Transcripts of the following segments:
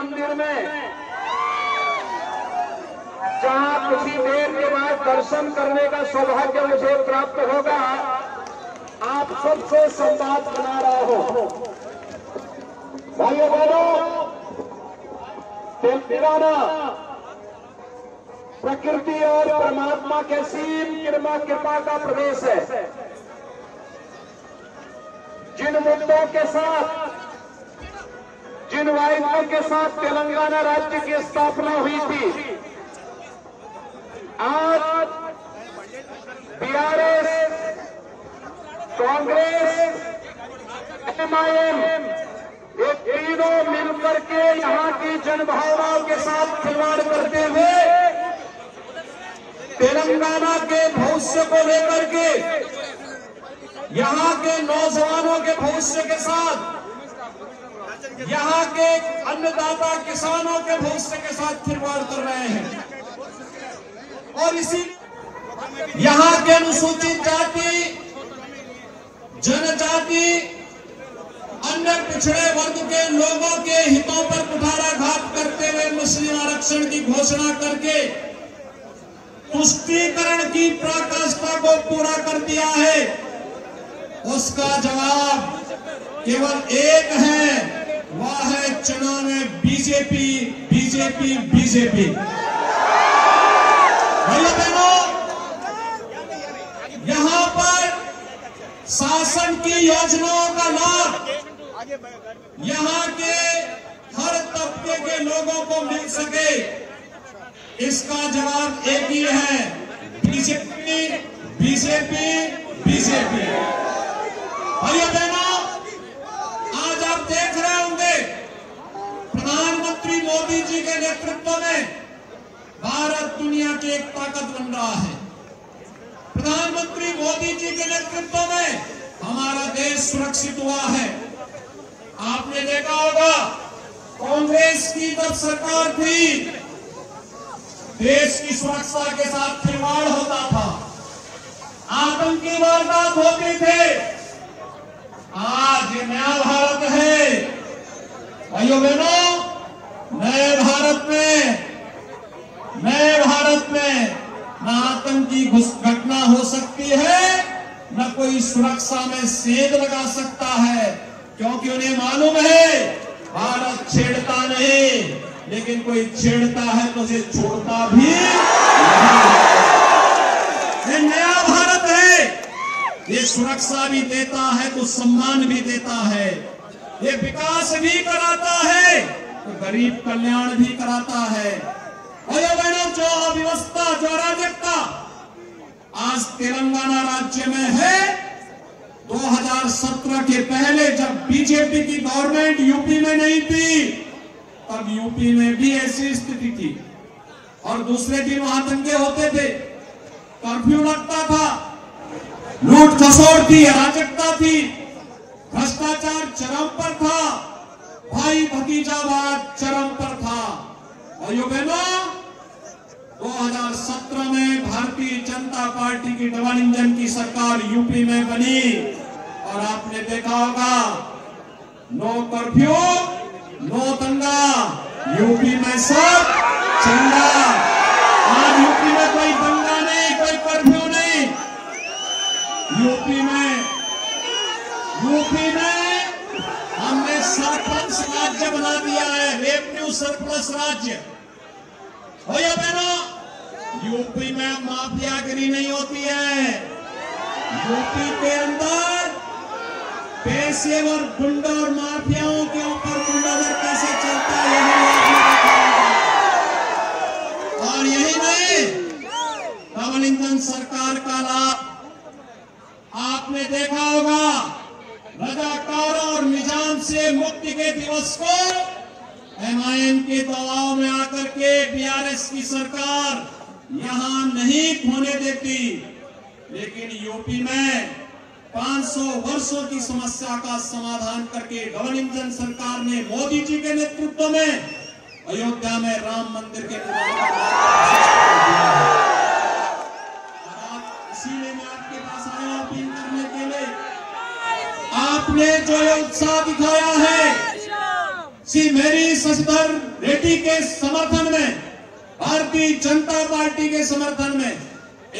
मंदिर में, जहां कुछ ही देर के बाद दर्शन करने का सौभाग्य मुझे प्राप्त होगा, आप सबसे संवाद बना रहा हूं। भाइयों बहनों, तेलंगाना प्रकृति और परमात्मा के सीम कृपा का प्रदेश है। जिन मुद्दों के साथ, जिन वायदों के साथ तेलंगाना राज्य की स्थापना हुई थी, आज बीआरएस, कांग्रेस, एमआईएम, ये तीनों मिलकर के यहाँ की जनभावनाओं के साथ खिलवाड़ करते हुए तेलंगाना के भविष्य को लेकर के, यहाँ के नौजवानों के भविष्य के साथ, यहाँ के अन्नदाता किसानों के भविष्य के साथ खिलवाड़ कर रहे हैं। और इसीलिए यहाँ के अनुसूचित जाति, जनजाति, अन्य पिछड़े वर्ग के लोगों के हितों पर कुठाराघात करते हुए मुस्लिम आरक्षण की घोषणा करके तुष्टीकरण की पराकाष्ठा को पूरा कर दिया है। उसका जवाब केवल एक है, वह है चुनाव में बीजेपी, बीजेपी, बीजेपी। भाइयों बहनों, यहाँ पर शासन की योजनाओं का लाभ यहाँ के हर तबके के लोगों को मिल सके, इसका जवाब एक ही है, बीजेपी, बीजेपी, बीजेपी। भाइयों बहनों, आज आप देख रहे होंगे प्रधानमंत्री मोदी जी के नेतृत्व में भारत दुनिया की एक ताकत बन रहा है। प्रधानमंत्री मोदी जी के नेतृत्व में हमारा देश सुरक्षित हुआ है। आपने देखा होगा कांग्रेस की जब सरकार थी, देश की सुरक्षा के साथ खिलवाड़ होता था, आतंकी वारदात होते थे। आज ये नया भारत है। भाइयों बहनों, नए भारत में न आतंकी घटना हो सकती है, न कोई सुरक्षा में सेंध लगा सकता है, क्योंकि उन्हें मालूम है भारत छेड़ता नहीं, लेकिन कोई छेड़ता है तो उसे छोड़ता भी नहीं। ये नया भारत है, ये सुरक्षा भी देता है तो सम्मान भी देता है, ये विकास भी कराता है तो गरीब कल्याण भी कराता है। भाइयों बहनों, जो अव्यवस्था, जो अराजकता आज तेलंगाना राज्य में है, 2017 के पहले जब बीजेपी की गवर्नमेंट यूपी में नहीं थी, तब यूपी में भी ऐसी स्थिति थी और दूसरे दिन वहां दंगे होते थे, कर्फ्यू लगता था, लूट खसोट थी, अराजकता थी, भ्रष्टाचार चरम पर था, भाई भतीजावाद चरम पर था। भाइयों बहनों, 2017 में भारतीय जनता पार्टी की डबल इंजन की सरकार यूपी में बनी और आपने देखा होगा नो कर्फ्यू, नो दंगा, यूपी में सब चंगा। आज यूपी में कोई दंगा नहीं, कोई कर्फ्यू नहीं। यूपी में हमने सरप्लस राज्य बना दिया है, रेवेन्यू सरप्लस राज्य। भैया बहनों, यूपी में माफियागिरी नहीं होती है। यूपी के अंदर पेशेवर गुंडा और माफियाओं के ऊपर गुंडागर्दी कैसे चलता है, और यही नहीं, डबल इंजन सरकार का लाभ आपने देखा होगा। रजाकारों और निजाम से मुक्ति के दिवस को एमआईएम के दबाव में आकर के बीआरएस की सरकार यहां नहीं होने देती, लेकिन यूपी में 500 वर्षों की समस्या का समाधान करके डबल इंजन सरकार ने मोदी जी के नेतृत्व में अयोध्या में राम मंदिर के निर्माण का इसीलिए मैं आपके पास आया अपील करने के लिए। आपने जो उत्साह दिखाया है श्री मेरी शशिधर रेड्डी के समर्थन में, भारतीय जनता पार्टी के समर्थन में,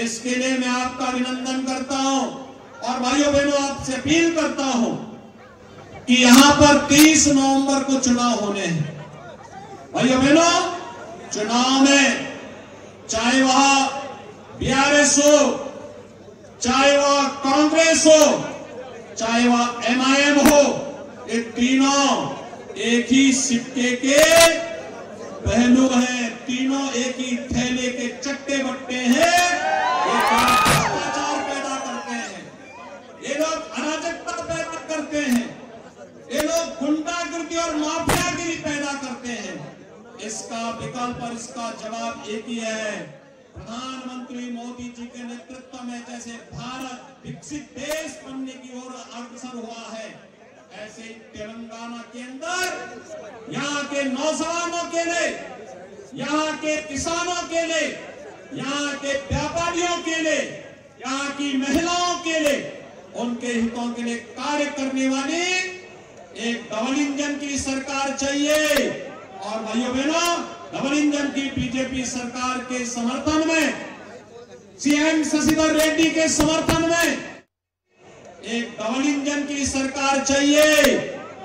इसके लिए मैं आपका अभिनंदन करता हूं। और भाइयों बहनों, आपसे अपील करता हूं कि यहां पर 30 नवंबर को चुनाव होने हैं। भाइयों बहनों, चुनाव में चाहे वह बीआरएस हो, चाहे वह कांग्रेस हो, चाहे वह एमआईएम हो, ये तीनों एक ही सिक्के के पहलू हैं, तीनों एक ही थैले के चट्टे बट्टे हैं। ये भ्रष्टाचार पैदा करते हैं, ये लोग अराजकता पैदा करते हैं, ये लोग गुंडागिरी और माफियागिरी पैदा करते हैं। इसका विकल्प और इसका जवाब एक ही है। प्रधानमंत्री मोदी जी के नेतृत्व में जैसे भारत विकसित देश बनने की ओर अग्रसर हुआ है, ऐसे तेलंगाना के अंदर यहाँ के नौजवानों के लिए, यहाँ के किसानों के लिए, यहाँ के व्यापारियों के लिए, यहाँ की महिलाओं के लिए, उनके हितों के लिए कार्य करने वाली एक डबल इंजन की सरकार चाहिए। और भाइयों बहनों, डबल इंजन की बीजेपी सरकार के समर्थन में, सीएम शशिधर रेड्डी के समर्थन में एक डबल इंजन की सरकार चाहिए।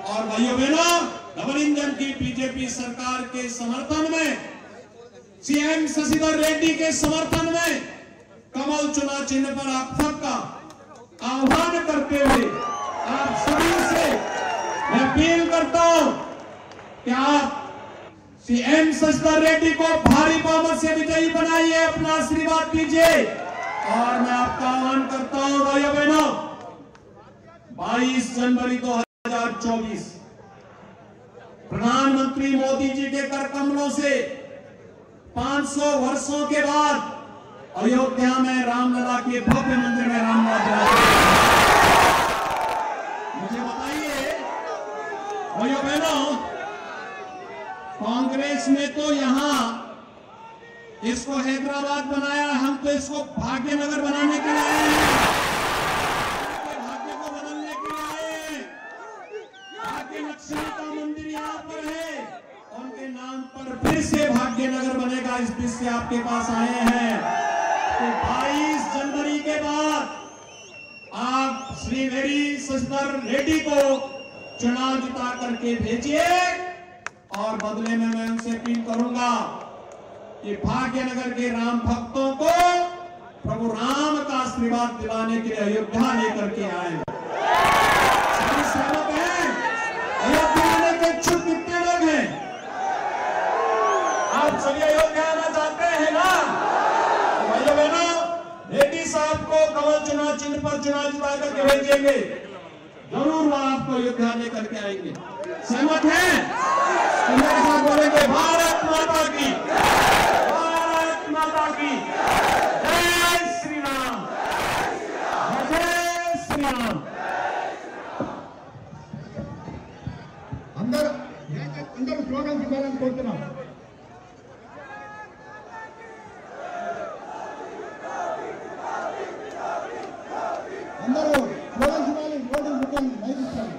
और भाइयों बहनों, डबल इंजन की बीजेपी सरकार के समर्थन में, सीएम शशिधर रेड्डी के समर्थन में कमल चुनाव चिन्ह पर आप सबका आह्वान करते हुए आप सभी से मैं अपील करता हूं कि आप सीएम शशिधर रेड्डी को भारी बहुमत से विजयी बनाइए, अपना आशीर्वाद दीजिए। और मैं आपका आह्वान करता हूं भाइयों बहनों, 22 जनवरी 2024 प्रधानमंत्री मोदी जी के कर कमलों से 500 वर्षों के बाद अयोध्या में रामलला के भव्य मंदिर में रामलला, मुझे बताइए भाइयों बहनों, कांग्रेस ने तो यहां इसको हैदराबाद बनाया, हम तो इसको भाग्यनगर बनाने के लिए आए हैं, भाग्य को बदलने के लिए आए हैं। भाग्यलक्ष्मी का मंदिर यहाँ पर है, उनके नाम पर फिर से भाग्यनगर बनेगा, इस बीच से आपके पास आए हैं। तो 22 जनवरी के बाद आप श्री मेरी शशिधर रेड्डी को चुनाव जिता करके भेजिए। और बदले में मैं उनसे अपील करूंगा कि भाग्यनगर के राम भक्तों को प्रभु राम का आशीर्वाद दिलाने के लिए अयोध्या लेकर के आए। सभी सहमत हैं? अयोध्या आने के इच्छुक कितने लोग हैं? आप सभी अयोध्या आना चाहते हैं ना? भाइयों बहनों, रेड्डी साहब को कमल चुनाव चिन्ह पर चुनाव जिता करके भेजेंगे, जरूर वह आपको अयोध्या लेकर के आएंगे। सहमत हैं? तो मेरे साथ बोलेंगे, भारत माता की, भारत माता की जय श्री राम, जय श्री राम। अंदर स्लोगन इవ్వాలని కోరుతున్నాం। అందరూ స్లోగన్స్ ఇవ్వాలి, ఓటింగ్ బుకింగ్ మైక్ ఇచ్చారు।